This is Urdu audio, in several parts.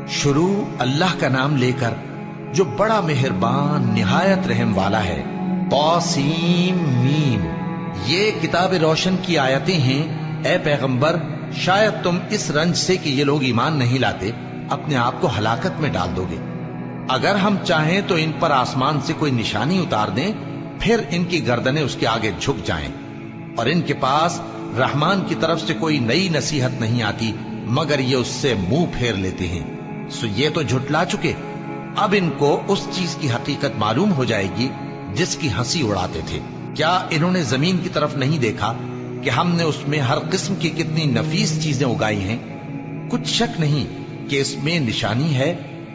شروع اللہ کا نام لے کر جو بڑا مہربان نہایت رحم والا ہے۔ طاسیم میم، یہ کتاب روشن کی آیتیں ہیں۔ اے پیغمبر، شاید تم اس رنج سے کہ یہ لوگ ایمان نہیں لاتے اپنے آپ کو ہلاکت میں ڈال دو گے۔ اگر ہم چاہیں تو ان پر آسمان سے کوئی نشانی اتار دیں، پھر ان کی گردنیں اس کے آگے جھک جائیں، اور ان کے پاس رحمان کی طرف سے کوئی نئی نصیحت نہیں آتی مگر یہ اس سے منہ پھیر لیتے ہیں۔ سو یہ تو جھٹلا چکے، اب ان کو اس چیز کی حقیقت معلوم ہو جائے گی جس کی ہنسی اڑاتے تھے۔ کیا انہوں نے زمین کی طرف نہیں دیکھا کہ ہم نے اس میں ہر قسم کی کتنی نفیس چیزیں اگائی ہیں؟ کچھ شک نہیں کہ اس میں نشانی ہے،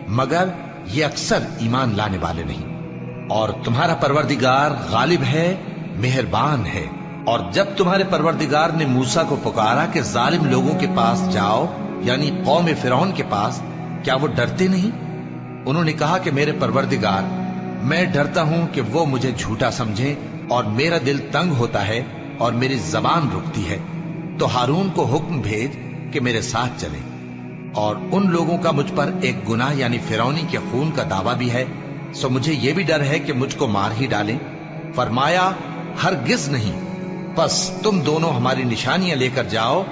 مگر یہ اکثر ایمان لانے والے نہیں۔ اور تمہارا پروردگار غالب ہے، مہربان ہے۔ اور جب تمہارے پروردگار نے موسیٰ کو پکارا کہ ظالم لوگوں کے پاس جاؤ، یعنی قوم فرعون کے پاس، کیا وہ ڈرتے نہیں؟ انہوں نے کہا کہ میرے پروردگار، میں ڈرتا ہوں کہ وہ مجھے جھوٹا سمجھیں، اور میرا دل تنگ ہوتا ہے اور میری زبان رکتی ہے، تو ہارون کو حکم بھیج کہ میرے ساتھ چلے۔ اور ان لوگوں کا مجھ پر ایک گناہ یعنی فرعونی کے خون کا دعویٰ بھی ہے، سو مجھے یہ بھی ڈر ہے کہ مجھ کو مار ہی ڈالیں۔ فرمایا ہرگز نہیں، بس تم دونوں ہماری نشانیاں لے کر جاؤ،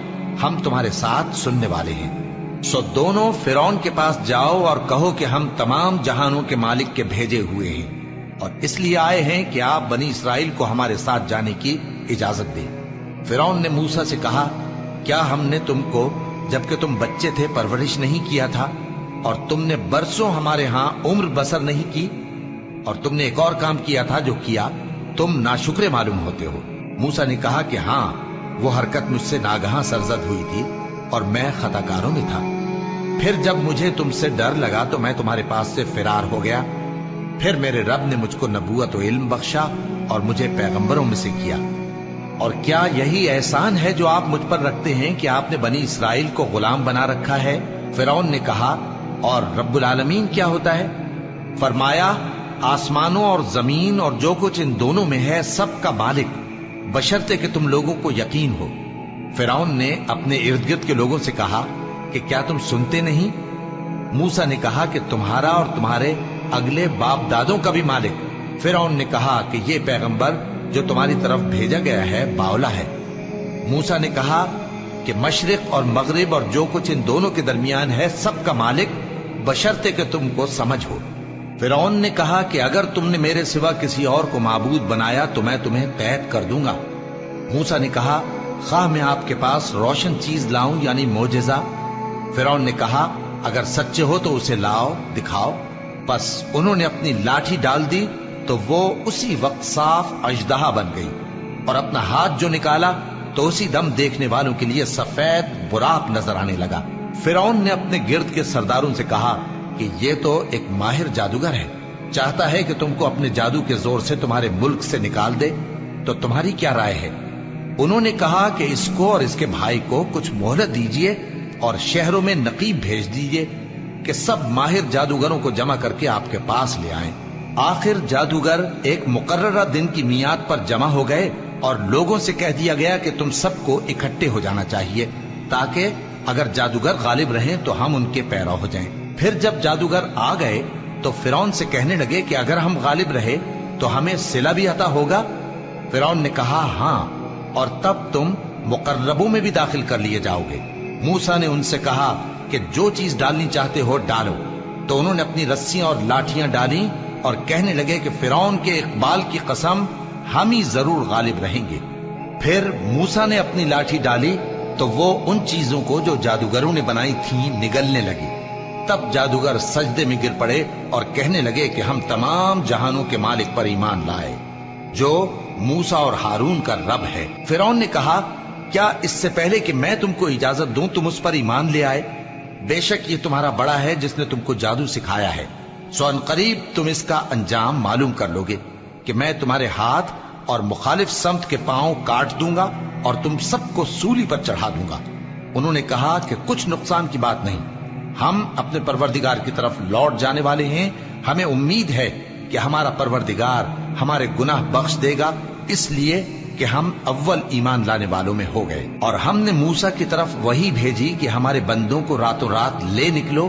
ہم تمہارے ساتھ سننے والے ہیں۔ سو دونوں فرعون کے پاس جاؤ اور کہو کہ ہم تمام جہانوں کے مالک کے بھیجے ہوئے ہیں، اور اس لیے آئے ہیں کہ آپ بنی اسرائیل کو ہمارے ساتھ جانے کی اجازت دیں۔ فرعون نے موسیٰ سے کہا، کیا ہم نے تم کو جبکہ تم بچے تھے پرورش نہیں کیا تھا، اور تم نے برسوں ہمارے ہاں عمر بسر نہیں کی؟ اور تم نے ایک اور کام کیا تھا جو کیا، تم ناشکرے معلوم ہوتے ہو۔ موسیٰ نے کہا کہ ہاں، وہ حرکت مجھ سے ناگہاں سرزد ہوئی تھی اور میں خطا کاروں میں تھا۔ پھر جب مجھے تم سے ڈر لگا تو میں تمہارے پاس سے فرار ہو گیا۔ پھر میرے رب نے مجھ کو نبوت و علم بخشا اور مجھے پیغمبروں میں سے کیا۔ اور کیا یہی احسان ہے جو آپ مجھ پر رکھتے ہیں کہ آپ نے بنی اسرائیل کو غلام بنا رکھا ہے؟ فرعون نے کہا، اور رب العالمین کیا ہوتا ہے؟ فرمایا، آسمانوں اور زمین اور جو کچھ ان دونوں میں ہے سب کا مالک، بشرطے کہ تم لوگوں کو یقین ہو۔ فرعون نے اپنے ارد گرد کے لوگوں سے کہا کہ کیا تم سنتے نہیں؟ موسیٰ نے کہا کہ تمہارا اور تمہارے اگلے باپ دادوں کا بھی مالک۔ فرعون نے کہا کہ یہ پیغمبر جو تمہاری طرف بھیجا گیا ہے باولا ہے۔ موسیٰ نے کہا کہ مشرق اور مغرب اور جو کچھ ان دونوں کے درمیان ہے سب کا مالک، بشرطے کہ تم کو سمجھ ہو۔ فرعون نے کہا کہ اگر تم نے میرے سوا کسی اور کو معبود بنایا تو میں تمہیں قید کر دوں گا۔ موسیٰ نے کہا، خواہ میں آپ کے پاس روشن چیز لاؤں یعنی معجزہ؟ فرعون نے کہا، اگر سچے ہو تو اسے لاؤ، دکھاؤ۔ پس انہوں نے اپنی لاٹھی ڈال دی تو وہ اسی وقت صاف اژدہا بن گئی، اور اپنا ہاتھ جو نکالا تو اسی دم دیکھنے والوں کے لیے سفید براق نظر آنے لگا۔ فرعون نے اپنے گرد کے سرداروں سے کہا کہ یہ تو ایک ماہر جادوگر ہے، چاہتا ہے کہ تم کو اپنے جادو کے زور سے تمہارے ملک سے نکال دے، تو تمہاری کیا رائے ہے؟ انہوں نے کہا کہ اس کو اور اس کے بھائی کو کچھ مہلت دیجیے اور شہروں میں نقیب بھیج دیجیے کہ سب ماہر جادوگروں کو جمع کر کے آپ کے پاس لے آئیں۔ آخر جادوگر ایک مقررہ دن کی میعاد پر جمع ہو گئے اور لوگوں سے کہہ دیا گیا کہ تم سب کو اکٹھے ہو جانا چاہیے تاکہ اگر جادوگر غالب رہیں تو ہم ان کے پیرو ہو جائیں۔ پھر جب جادوگر آ گئے تو فرعون سے کہنے لگے کہ اگر ہم غالب رہے تو ہمیں صلہ بھی عطا ہوگا؟ فرعون نے کہا، ہاں، اور تب تم مقربوں میں بھی داخل کر لیے جاؤ گے۔ موسیٰ نے ان سے کہا کہ جو چیز ڈالنی چاہتے ہو ڈالو، تو انہوں نے اپنی رسیاں اور لاٹھیاں ڈالیں اور کہنے لگے کہ فرعون کے اقبال کی قسم، ہم ہی ضرور غالب رہیں گے۔ پھر موسیٰ نے اپنی لاٹھی ڈالی تو وہ ان چیزوں کو جو جادوگروں نے بنائی تھیں نگلنے لگی۔ تب جادوگر سجدے میں گر پڑے اور کہنے لگے کہ ہم تمام جہانوں کے مالک پر ایمان لائے جو موسیٰ اور ہارون کا رب ہے۔ فرعون نے کہا، کیا اس سے پہلے کہ میں تم کو اجازت دوں تم اس پر ایمان لے آئے؟ بے شک یہ تمہارا بڑا ہے جس نے تم کو جادو سکھایا ہے، سو ان قریب تم اس کا انجام معلوم کر لو گے کہ میں تمہارے ہاتھ اور مخالف سمت کے پاؤں کاٹ دوں گا اور تم سب کو سولی پر چڑھا دوں گا۔ انہوں نے کہا کہ کچھ نقصان کی بات نہیں، ہم اپنے پروردگار کی طرف لوٹ جانے والے ہیں، ہمیں امید ہے کہ ہمارا پروردگار ہمارے گناہ بخش دے گا، اس لیے کہ ہم اول ایمان لانے والوں میں ہو گئے۔ اور ہم نے موسیٰ کی طرف وحی بھیجی کہ ہمارے بندوں کو راتوں رات لے نکلو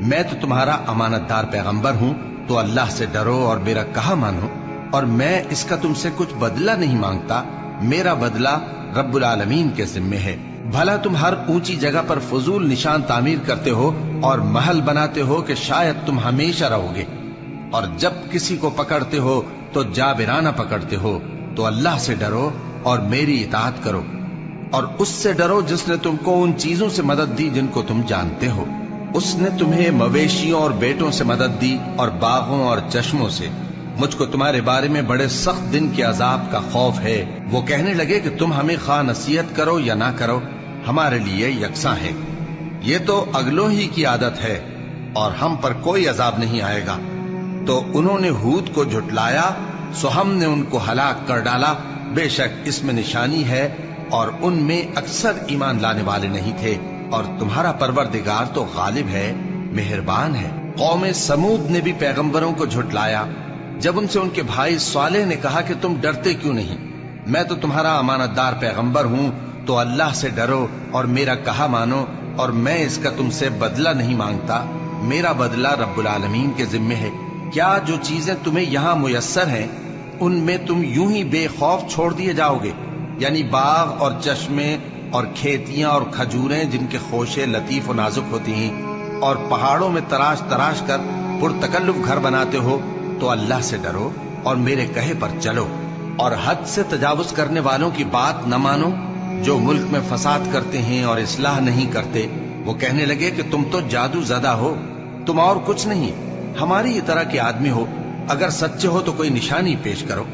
میں تو تمہارا امانت دار پیغمبر ہوں، تو اللہ سے ڈرو اور میرا کہا مانو، اور میں اس کا تم سے کچھ بدلہ نہیں مانگتا، میرا بدلہ رب العالمین کے ذمے ہے۔ بھلا تم ہر اونچی جگہ پر فضول نشان تعمیر کرتے ہو اور محل بناتے ہو کہ شاید تم ہمیشہ رہو گے، اور جب کسی کو پکڑتے ہو تو جابرانہ پکڑتے ہو، تو اللہ سے ڈرو اور میری اطاعت کرو، اور اس سے ڈرو جس نے تم کو ان چیزوں سے مدد دی جن کو تم جانتے ہو۔ اس نے تمہیں مویشیوں اور بیٹوں سے مدد دی اور باغوں اور چشموں سے۔ مجھ کو تمہارے بارے میں بڑے سخت دن کے عذاب کا خوف ہے۔ وہ کہنے لگے کہ تم ہمیں خواہ نصیحت کرو یا نہ کرو، ہمارے لیے یکساں ہے، یہ تو اگلوں ہی کی عادت ہے اور ہم پر کوئی عذاب نہیں آئے گا۔ تو انہوں نے ہود کو جھٹلایا، سو ہم نے ان کو ہلاک کر ڈالا۔ بے شک اس میں نشانی ہے اور ان میں اکثر ایمان لانے والے نہیں تھے، اور تمہارا پروردگار تو غالب ہے، مہربان ہے۔ قوم سمود نے بھی پیغمبروں کو جھٹلایا جب ان سے ان کے بھائی صالح نے کہا کہ تم ڈرتے کیوں نہیں، میں تو تمہارا امانت دار پیغمبر ہوں، تو اللہ سے ڈرو اور میرا کہا مانو، اور میں اس کا تم سے بدلہ نہیں مانگتا، میرا بدلہ رب العالمین کے ذمے ہے۔ کیا جو چیزیں تمہیں یہاں میسر ہیں ان میں تم یوں ہی بے خوف چھوڑ دیے جاؤ گے؟ یعنی باغ اور چشمے اور کھیتیاں اور کھجوریں جن کے خوشے لطیف و نازک ہوتی ہیں، اور پہاڑوں میں تراش تراش کر پرتکلف گھر بناتے ہو، تو اللہ سے ڈرو اور میرے کہے پر چلو، اور حد سے تجاوز کرنے والوں کی بات نہ مانو جو ملک میں فساد کرتے ہیں اور اصلاح نہیں کرتے۔ وہ کہنے لگے کہ تم تو جادو زدہ ہو، تم اور کچھ نہیں، ہماری یہ طرح کے آدمی ہو، اگر سچے ہو تو کوئی نشانی پیش کرو۔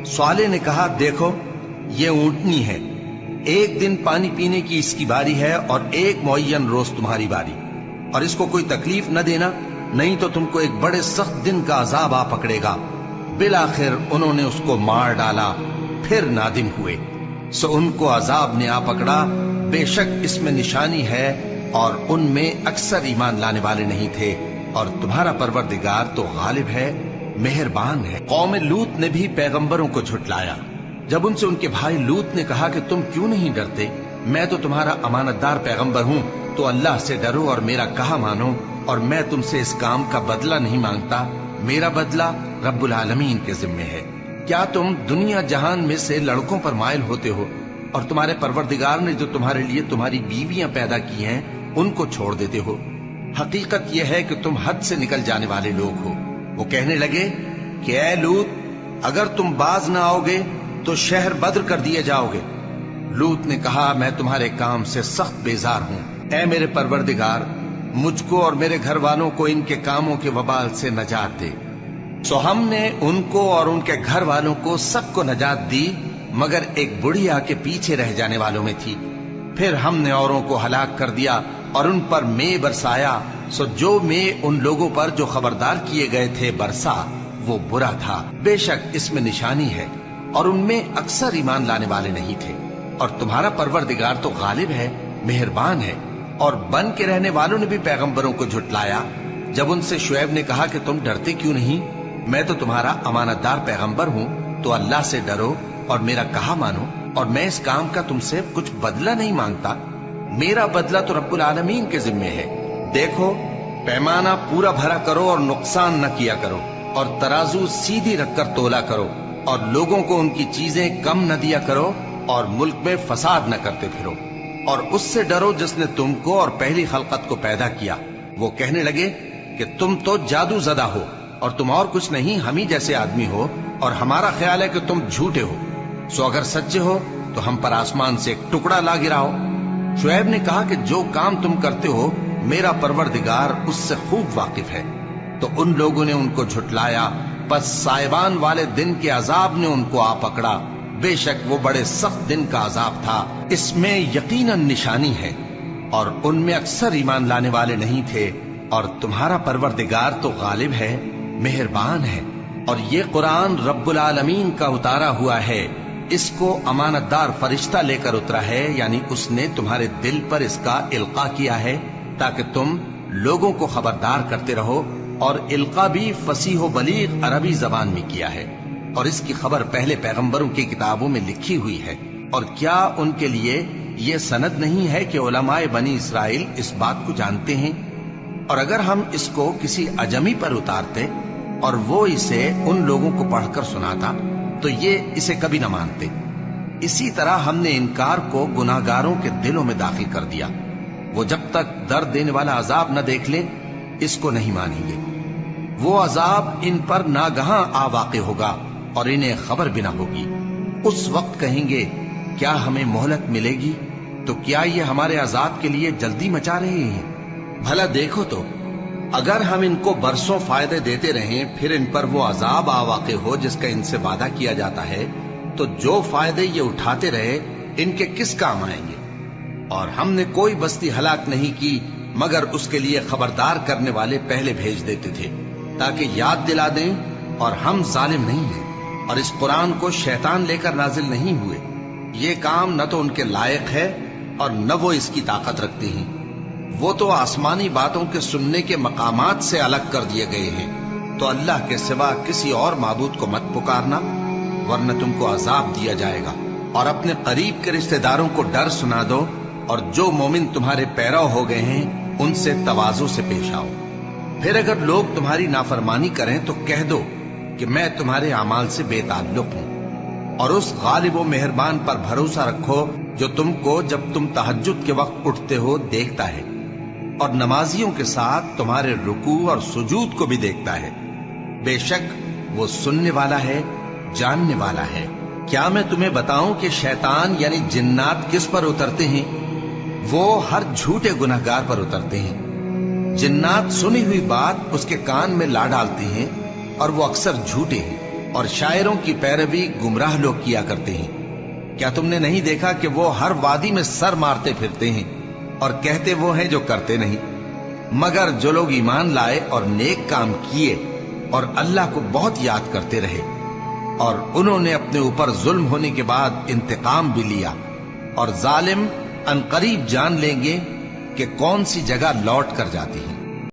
صالح نے کہا، دیکھو یہ اونٹنی ہے، ایک دن پانی پینے کی اس کی باری ہے اور ایک معین روز تمہاری باری، اور اس کو کوئی تکلیف نہ دینا، نہیں تو تم کو ایک بڑے سخت دن کا عذاب آ پکڑے گا۔ بالآخر انہوں نے اس کو مار ڈالا، پھر نادم ہوئے، سو ان کو عذاب نے آ پکڑا۔ بے شک اس میں نشانی ہے اور ان میں اکثر ایمان لانے والے نہیں تھے، اور تمہارا پروردگار تو غالب ہے، مہربان ہے۔ قوم لوط نے بھی پیغمبروں کو جھٹلایا جب ان سے ان کے بھائی لوط نے کہا کہ تم کیوں نہیں ڈرتے، میں تو تمہارا امانت دار پیغمبر ہوں، تو اللہ سے ڈرو اور میرا کہا مانو، اور میں تم سے اس کام کا بدلہ نہیں مانگتا، میرا بدلہ رب العالمین کے ذمے ہے۔ کیا تم دنیا جہان میں سے لڑکوں پر مائل ہوتے ہو، اور تمہارے پروردگار نے جو تمہارے لیے تمہاری بیویاں پیدا کی ہیں ان کو چھوڑ دیتے ہو؟ حقیقت یہ ہے کہ تم حد سے نکل جانے والے لوگ ہو۔ وہ کہنے لگے کہ اے لوط، اگر تم باز نہ آؤ گے تو شہر بدر کر دیے جاؤ گے۔ لوط نے کہا، میں تمہارے کام سے سخت بیزار ہوں، اے میرے پروردگار، مجھ کو اور میرے گھر والوں کو ان کے کاموں کے وبال سے نجات دے۔ سو ہم نے ان کو اور ان کے گھر والوں کو سب کو نجات دی، مگر ایک بڑھیا کے پیچھے رہ جانے والوں میں تھی۔ پھر ہم نے اوروں کو ہلاک کر دیا اور ان پر مے برسایا، سو جو مے ان لوگوں پر جو خبردار کیے گئے تھے برسا، وہ برا تھا۔ بے شک اس میں نشانی ہے اور ان میں اکثر ایمان لانے والے نہیں تھے، اور تمہارا پروردگار تو غالب ہے، مہربان ہے۔ اور بن کے رہنے والوں نے بھی پیغمبروں کو جھٹلایا جب ان سے شعیب نے کہا کہ تم ڈرتے کیوں نہیں، میں تو تمہارا امانت دار پیغمبر ہوں، تو اللہ سے ڈرو اور میرا کہا مانو، اور میں اس کام کا تم سے کچھ بدلہ نہیں مانگتا، میرا بدلہ تو رب العالمین کے ذمے ہے۔ دیکھو پیمانہ پورا بھرا کرو اور نقصان نہ کیا کرو، اور ترازو سیدھی رکھ کر تولا کرو، اور لوگوں کو ان کی چیزیں کم نہ دیا کرو، اور ملک میں فساد نہ کرتے پھرو، اور اس سے ڈرو جس نے تم کو اور پہلی خلقت کو پیدا کیا۔ وہ کہنے لگے کہ تم تو جادو زدہ ہو، اور تم اور کچھ نہیں، ہم ہی جیسے آدمی ہو، اور ہمارا خیال ہے کہ تم جھوٹے ہو، سو اگر سچے ہو تو ہم پر آسمان سے ایک ٹکڑا لا گراؤ۔ شعیب نے کہا کہ جو کام تم کرتے ہو میرا پروردگار اس سے خوب واقف ہے۔ تو ان لوگوں نے ان کو جھٹلایا، پس سائبان والے دن کے عذاب نے ان کو آ پکڑا، بے شک وہ بڑے سخت دن کا عذاب تھا۔ اس میں یقیناً نشانی ہے اور ان میں اکثر ایمان لانے والے نہیں تھے، اور تمہارا پروردگار تو غالب ہے، مہربان ہے۔ اور یہ قرآن رب العالمین کا اتارا ہوا ہے، اس کو امانت دار فرشتہ لے کر اترا ہے، یعنی اس نے تمہارے دل پر اس کا القاء کیا ہے تاکہ تم لوگوں کو خبردار کرتے رہو، اور القاء بھی فصیح و بلیغ عربی زبان میں کیا ہے، اور اس کی خبر پہلے پیغمبروں کی کتابوں میں لکھی ہوئی ہے۔ اور کیا ان کے لیے یہ سند نہیں ہے کہ علماء بنی اسرائیل اس بات کو جانتے ہیں؟ اور اگر ہم اس کو کسی اجمی پر اتارتے اور وہ اسے ان لوگوں کو پڑھ کر سناتا تو یہ اسے کبھی نہ مانتے. اسی طرح ہم نے انکار کو گناہگاروں کے دلوں میں داخل کر دیا. وہ جب تک درد دینے والا عذاب نہ دیکھ لیں اس کو نہیں مانیں گے. وہ عذاب ان پر ناگہاں آ واقع ہوگا اور انہیں خبر بھی نہ ہوگی. اس وقت کہیں گے کیا ہمیں مہلت ملے گی؟ تو کیا یہ ہمارے عذاب کے لیے جلدی مچا رہے ہیں؟ بھلا دیکھو تو اگر ہم ان کو برسوں فائدے دیتے رہیں پھر ان پر وہ عذاب آ واقع ہو جس کا ان سے وعدہ کیا جاتا ہے تو جو فائدے یہ اٹھاتے رہے ان کے کس کام آئیں گے؟ اور ہم نے کوئی بستی ہلاک نہیں کی مگر اس کے لیے خبردار کرنے والے پہلے بھیج دیتے تھے تاکہ یاد دلا دیں. اور ہم ظالم نہیں ہیں اور اس قرآن کو شیطان لے کر نازل نہیں ہوئے. یہ کام نہ تو ان کے لائق ہے اور نہ وہ اس کی طاقت رکھتے ہیں. وہ تو آسمانی باتوں کے سننے کے مقامات سے الگ کر دیے گئے ہیں. تو اللہ کے سوا کسی اور معبود کو مت پکارنا ورنہ تم کو عذاب دیا جائے گا. اور اپنے قریب کے رشتہ داروں کو ڈر سنا دو اور جو مومن تمہارے پیرو ہو گئے ہیں ان سے تواضع سے پیش آؤ. پھر اگر لوگ تمہاری نافرمانی کریں تو کہہ دو کہ میں تمہارے اعمال سے بے تعلق ہوں. اور اس غالب و مہربان پر بھروسہ رکھو جو تم کو جب تم تہجد کے وقت اٹھتے ہو دیکھتا ہے اور نمازیوں کے ساتھ تمہارے رکوع اور سجود کو بھی دیکھتا ہے. بے شک وہ سننے والا ہے جاننے والا ہے. کیا میں تمہیں بتاؤں کہ شیطان یعنی جنات کس پر اترتے ہیں؟ وہ ہر جھوٹے گنہگار پر اترتے ہیں. جنات سنی ہوئی بات اس کے کان میں لا ڈالتے ہیں اور وہ اکثر جھوٹے ہیں اور شاعروں کی پیروی گمراہ لوگ کیا کرتے ہیں. کیا تم نے نہیں دیکھا کہ وہ ہر وادی میں سر مارتے پھرتے ہیں اور کہتے وہ ہیں جو کرتے نہیں؟ مگر جو لوگ ایمان لائے اور نیک کام کیے اور اللہ کو بہت یاد کرتے رہے اور انہوں نے اپنے اوپر ظلم ہونے کے بعد انتقام بھی لیا اور ظالم عنقریب جان لیں گے کہ کون سی جگہ لوٹ کر جاتی ہیں.